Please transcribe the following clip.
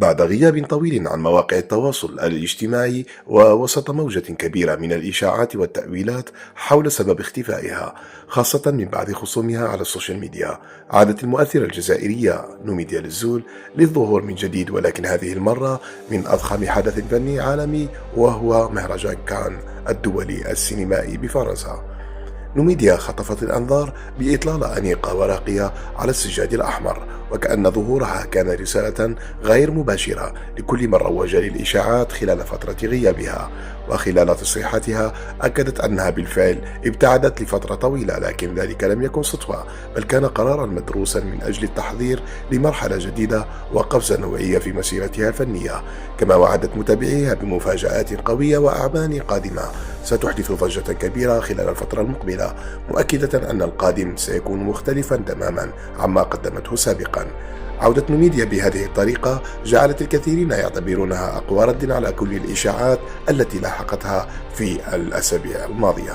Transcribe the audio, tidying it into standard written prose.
بعد غياب طويل عن مواقع التواصل الاجتماعي ووسط موجة كبيرة من الإشاعات والتأويلات حول سبب اختفائها، خاصة من بعد خصومها على السوشيال ميديا، عادت المؤثرة الجزائرية نوميديا للزول للظهور من جديد، ولكن هذه المرة من أضخم حدث فني عالمي، وهو مهرجان كان الدولي السينمائي بفرنسا. نوميديا خطفت الأنظار بإطلالة أنيقة وراقية على السجاد الأحمر، وكأن ظهورها كان رسالة غير مباشرة لكل من روج للإشاعات خلال فترة غيابها. وخلال تصريحاتها أكدت أنها بالفعل ابتعدت لفترة طويلة، لكن ذلك لم يكن صدفة، بل كان قرارا مدروسا من أجل التحضير لمرحلة جديدة وقفزة نوعية في مسيرتها الفنية. كما وعدت متابعيها بمفاجآت قوية وأعمال قادمة ستحدث ضجة كبيرة خلال الفترة المقبلة، مؤكدة أن القادم سيكون مختلفا تماما عما قدمته سابقا. عودة نوميديا بهذه الطريقة جعلت الكثيرين يعتبرونها أقوى رد على كل الإشاعات التي لاحقتها في الأسابيع الماضية.